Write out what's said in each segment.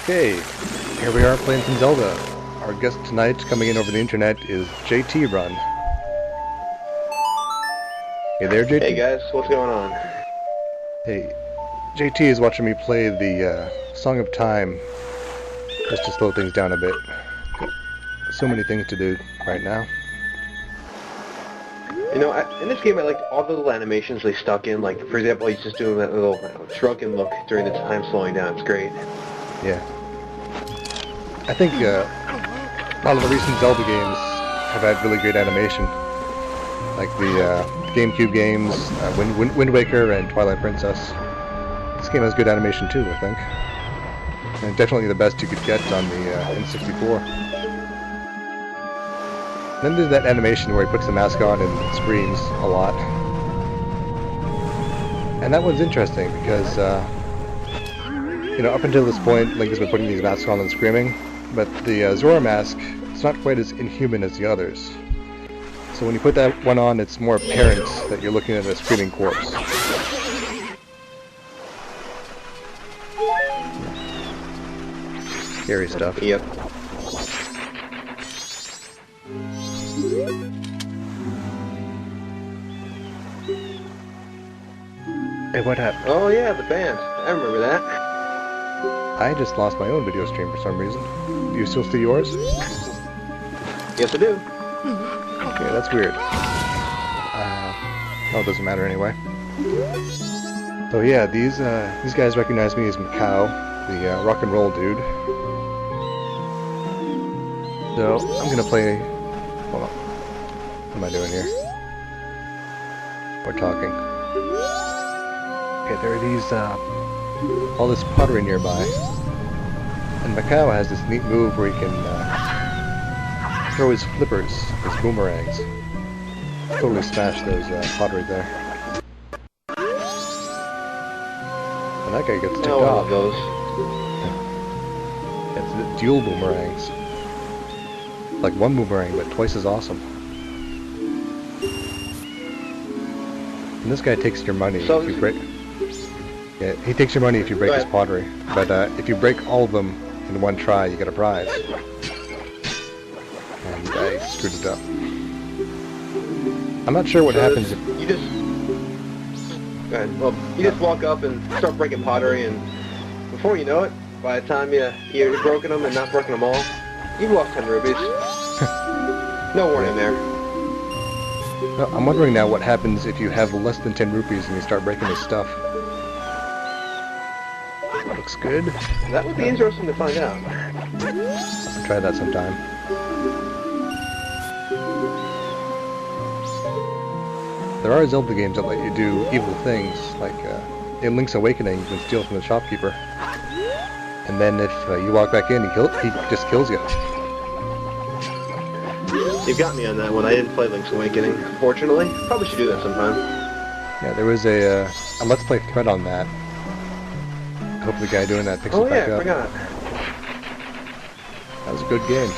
Okay, here we are playing some Zelda. Our guest tonight, coming in over the internet, is jtrun. Hey there, JT. Hey guys, what's going on? Hey, JT is watching me play the Song of Time, just to slow things down a bit. So many things to do right now. You know, in this game I like all the little animations they stuck in, like for example he's just doing that little shrunken look during the time slowing down. It's great. Yeah. I think a lot of the recent Zelda games have had really great animation. Like the GameCube games, Wind Waker and Twilight Princess. This game has good animation too, I think. And definitely the best you could get on the N64. Then there's that animation where he puts the mask on and screams a lot. And that one's interesting because, you know, up until this point, Link has been putting these masks on and screaming, but the Zora mask, it's not quite as inhuman as the others. So when you put that one on, it's more apparent that you're looking at a screaming corpse. Scary stuff. Yep. Hey, what happened? Oh yeah, the band. I remember that. I just lost my own video stream for some reason. Do you still see yours? Yes, I do. Okay, that's weird. Oh, it doesn't matter anyway. So yeah, these guys recognize me as Macau, the rock and roll dude. So I'm gonna play. Hold on. What am I doing here? We're talking. Okay, there are these all this pottery nearby, and Macau has this neat move where he can throw his flippers, his boomerangs. Totally smash those pottery there. And that guy gets ticked off. Those. It's the dual boomerangs. Like one boomerang, but twice as awesome. And this guy takes your money if you break. Yeah, he takes your money if you break his pottery. But if you break all of them in one try, you get a prize. And I screwed it up. I'm not sure what happens if you just. Go ahead. Well, you just walk up and start breaking pottery, and before you know it, by the time you've broken them and not broken them all, you've lost 10 rupees. No warning there. No, I'm wondering now what happens if you have less than 10 rupees and you start breaking his stuff. Looks good. That would be interesting to find out. I'll try that sometime. There are Zelda games that let you do evil things, like in Link's Awakening you can steal from the shopkeeper. And then if you walk back in, he just kills you. You've got me on that one. I didn't play Link's Awakening, unfortunately. Probably should do that sometime. Yeah, there was a Let's Play thread on that. I hope the guy doing that picks it back up. Oh yeah, I forgot. That was a good game.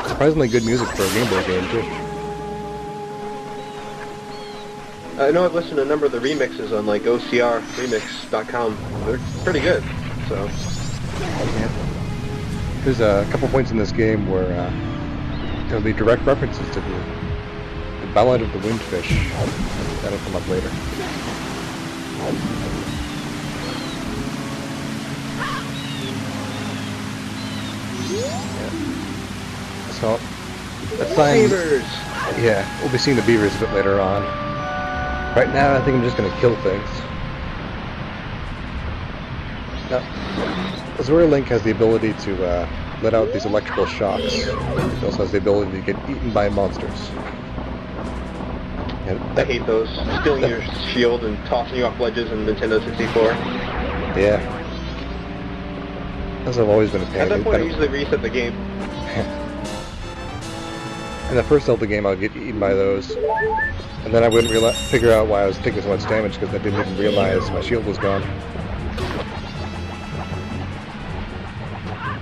Surprisingly good music for a Game Boy game, too. I know I've listened to a number of the remixes on like OCRremix.com. They're pretty good, so. Yeah. There's a couple points in this game where there'll be direct references to the Ballad of the Windfish. That'll come up later. Yeah. So, that's Beavers! Yeah, we'll be seeing the beavers a bit later on. Right now, I think I'm just going to kill things. Now, Zora Link has the ability to let out these electrical shocks. He also has the ability to get eaten by monsters. And I hate those. Stealing your shield and tossing you off ledges in Nintendo 64. Yeah. Those have always been a pain. At that point, I usually reset the game. In the first Zelda game, I'll get eaten by those. And then I wouldn't figure out why I was taking so much damage because I didn't even realize my shield was gone.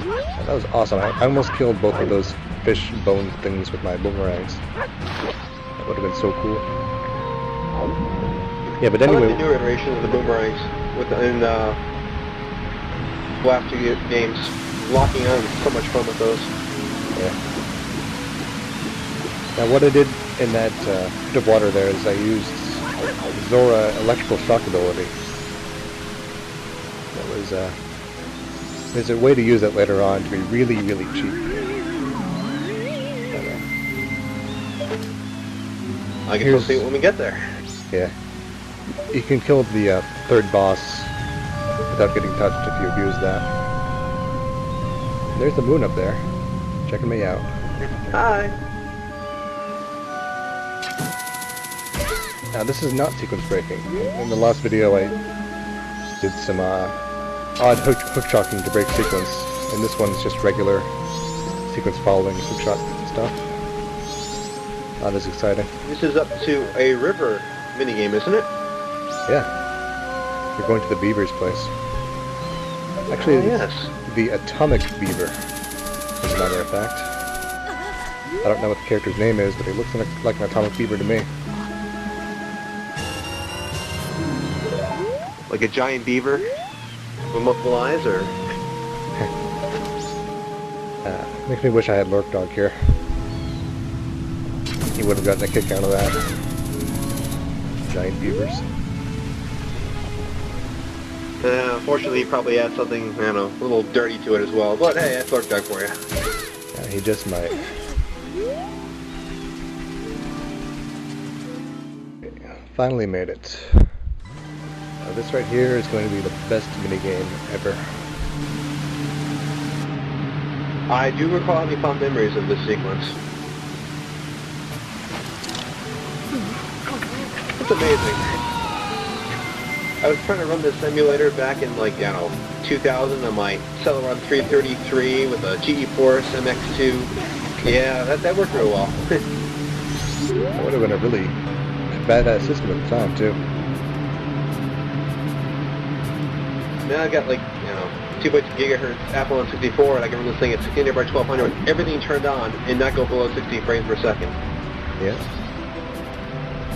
And that was awesome. I almost killed both of those fish bone things with my boomerangs. That would have been so cool. Yeah, but anyway. I like the newer iterations of the boomerangs. last two games. Locking on is so much fun with those. Yeah. Now what I did in that bit of water there is I used Zora electrical shock ability. That was there's a way to use it later on to be really, really cheap. I guess we'll see it when we get there. Yeah. You can kill the third boss without getting touched if you abuse that. There's the moon up there, checking me out. Hi. Now this is not sequence breaking. In the last video I did some odd hook shocking to break sequence, and this one's just regular sequence following hook shot stuff. Not as exciting. This is up to a river minigame, isn't it? Yeah. We're going to the beaver's place. Actually, yes. The Atomic Beaver, as a matter of fact. I don't know what the character's name is, but he looks like an atomic beaver to me. Like a giant beaver with multiple eyes, or? Makes me wish I had Lurk Dog here. He would have gotten a kick out of that. Giant beavers. Unfortunately, he probably adds something, I don't know, a little dirty to it as well. But hey, that's Lurk Dog for you. Yeah, he just might. Okay, finally made it. This right here is going to be the best minigame ever. I do recall having fond memories of this sequence. It's amazing. I was trying to run this emulator back in, like, I don't know, 2000 on my Celeron 333 with a GeForce MX2. Yeah, that worked real well. That would have been a really badass system at the time, too. Now I got, like, you know, 2.2 gigahertz Apple on 64, and I can run this thing at 16 by 1200 with everything turned on and not go below 60 frames per second. Yeah.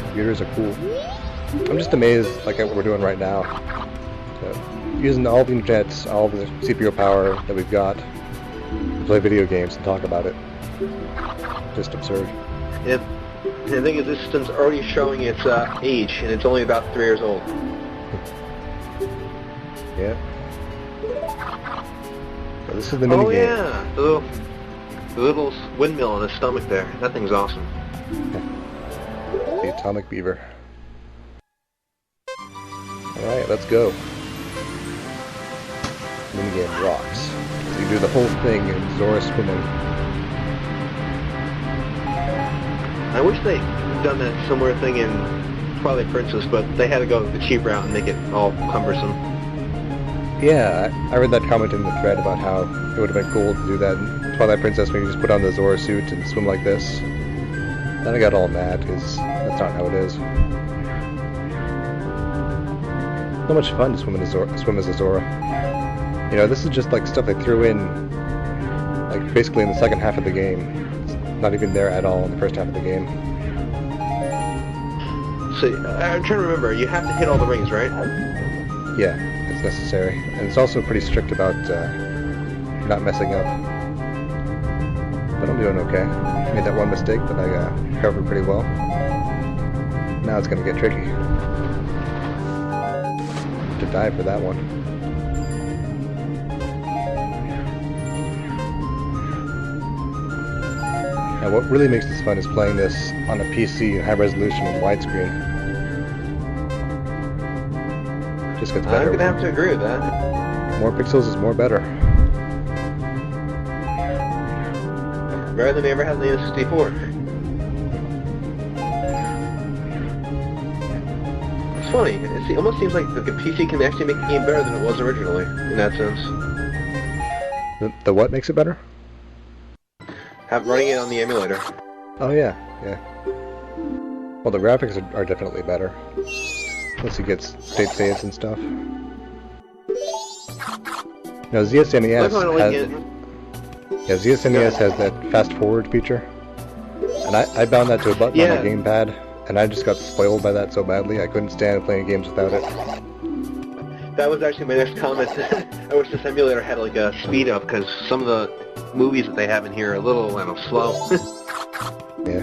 Computers are cool. I'm just amazed, like, at what we're doing right now. Using all the internet, all the CPU power that we've got to play video games and talk about it. Just absurd. And the thing is, this system's already showing its age, and it's only about 3 years old. Yeah. So this is the minigame. Oh yeah, the little windmill on his stomach there. That thing's awesome. The Atomic Beaver. Alright, let's go. Minigame rocks. So you do the whole thing in Zora spinning. I wish they'd done that similar thing in Twilight Princess, but they had to go the cheap route and make it all cumbersome. Yeah, I read that comment in the thread about how it would have been cool to do that in Twilight Princess when you just put on the Zora suit and swim like this. Then I got all mad, because that's not how it is. So much fun to swim as a Zora. You know, this is just like stuff they threw in, like, basically in the second half of the game. It's not even there at all in the first half of the game. So, I'm trying to remember, you have to hit all the rings, right? Yeah, it's necessary. And it's also pretty strict about not messing up. But I'm doing okay. Made that one mistake, but I covered pretty well. Now it's going to get tricky. To dive for that one. Now what really makes this fun is playing this on a PC in high resolution and widescreen. Just gets better. I'm gonna have to agree with that. More pixels is more better. Better than they ever had in the N64. It's funny. It almost seems like the PC can actually make the game better than it was originally, in that sense. The what makes it better? Running it on the emulator. Oh yeah, yeah. Well, the graphics are definitely better. Once you get state saves and stuff. Now ZSNES has that fast forward feature, and I bound that to a button on my gamepad, and I just got spoiled by that so badly I couldn't stand playing games without it. That was actually my next comment. I wish this emulator had like a speed up, because some of the movies that they have in here are a little, I don't know, slow. Yeah.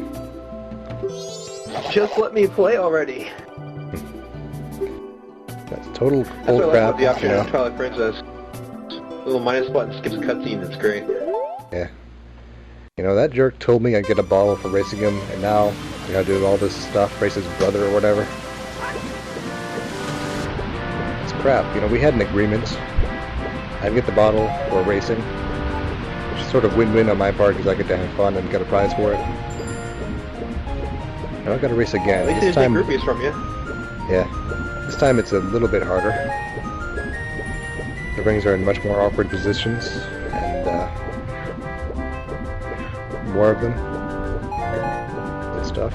Just let me play already. That's total That's old what I crap, love about the you option know. of Twilight Princess. Little minus button skips cutscenes. It's great. Yeah. You know, that jerk told me I'd get a bottle for racing him, and now I gotta do all this stuff, race his brother or whatever. It's crap. You know, we had an agreement. I'd get the bottle for racing, which is sort of win-win on my part because I get to have fun and get a prize for it. Now I've got to race again. At least This they time, didn't take groupies from you. yeah. This time it's a little bit harder. The rings are in much more awkward positions, and more of them. Good stuff.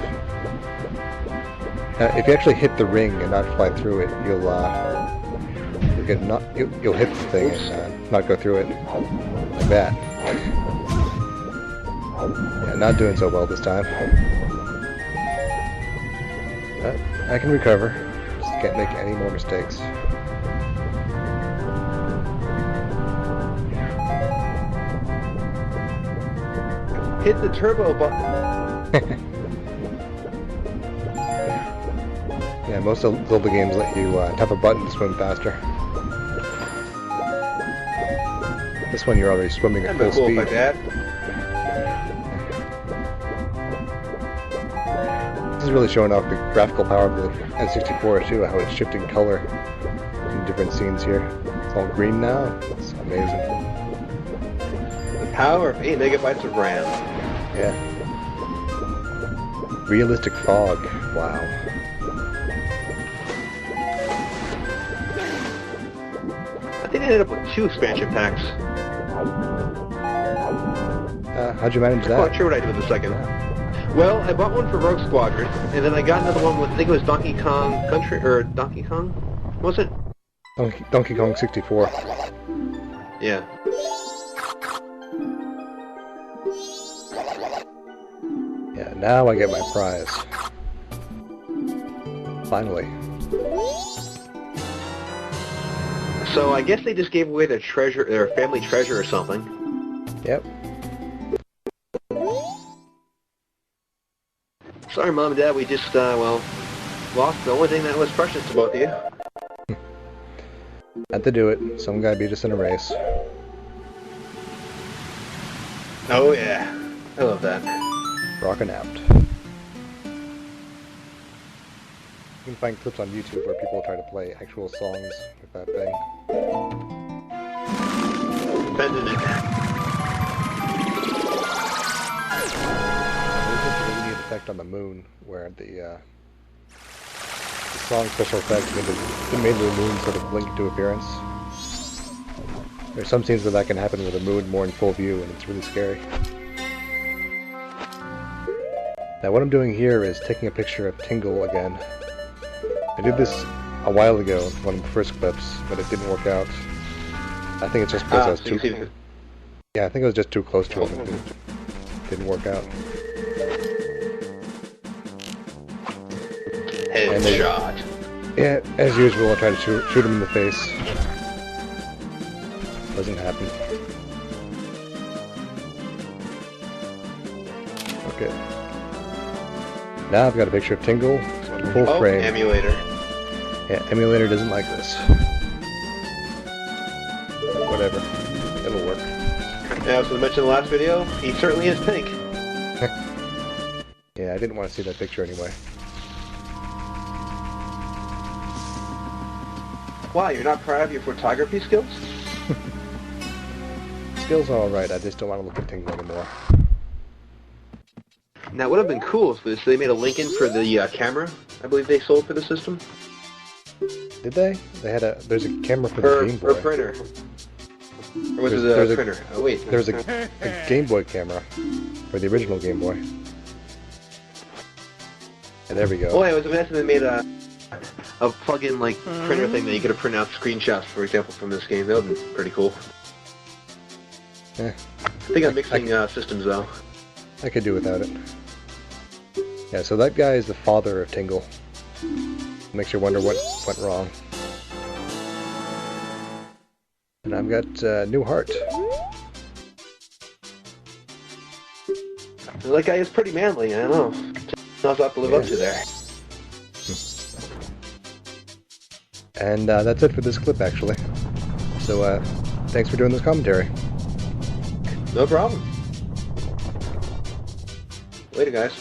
If you actually hit the ring and not fly through it, you'll hit the thing and not go through it like that. Yeah, not doing so well this time. But I can recover. Just can't make any more mistakes. Hit the turbo button. Yeah, most Zelda games let you tap a button to swim faster. This one you're already swimming at That'd full be cool speed. if I did. This is really showing off the graphical power of the N64 too, how it's shifting color in different scenes here. It's all green now. It's amazing. The power of 8 megabytes of RAM. Yeah. Realistic fog. Wow. I think I ended up with 2 expansion packs. How'd you manage I'm not that? sure what I did with the second. Well, I bought one for Rogue Squadron, and then I got another one with, I think it was Donkey Kong Country, or Donkey Kong? Was it? Donkey Kong 64. Yeah. Yeah, now I get my prize. Finally. So I guess they just gave away their treasure, their family treasure or something. Yep. Sorry, Mom and Dad, we just, well, lost the only thing that was precious to both of you. Had to do it. Some guy beat us in a race. Oh, yeah. I love that. Rockin' out. You can find clips on YouTube where people try to play actual songs with that thing. Bending it. There's this really neat effect on the moon where the song special effect made the moon sort of blink into appearance. There's some scenes where that can happen with the moon more in full view, and it's really scary. Now what I'm doing here is taking a picture of Tingle again. I did this a while ago in one of the first clips, but it didn't work out. I think it's just because I was too... Yeah, I think I was just too close to him. It didn't work out. Headshot. Yeah, as usual, I try to shoot him in the face. Doesn't happen. Okay. Now I've got a picture of Tingle, full frame. Emulator. Yeah, emulator doesn't like this. Whatever. It'll work. Yeah, as I mentioned in the last video, he certainly is pink. Yeah, I didn't want to see that picture anyway. Wow, you're not proud of your photography skills? Skills are alright, I just don't want to look at Tingle anymore. Now, what would have been cool is this, they made a link in for the camera, I believe they sold for the system. Did they? There's a camera for the Game Boy. Or printer. Or was it a printer? Oh, wait. There's a Game Boy camera for the original Game Boy. And there we go. Oh, yeah, it was amazing they made a plug-in, like, printer thing that you could have print out screenshots, for example, from this game. That would be pretty cool. Yeah. I think I'm mixing systems, though. I could do without it. Yeah, so that guy is the father of Tingle. Makes you wonder what went wrong. And I've got new heart. That guy is pretty manly, I don't know. Knows what to live up to there. And that's it for this clip, actually. So, thanks for doing this commentary. No problem. Later, guys.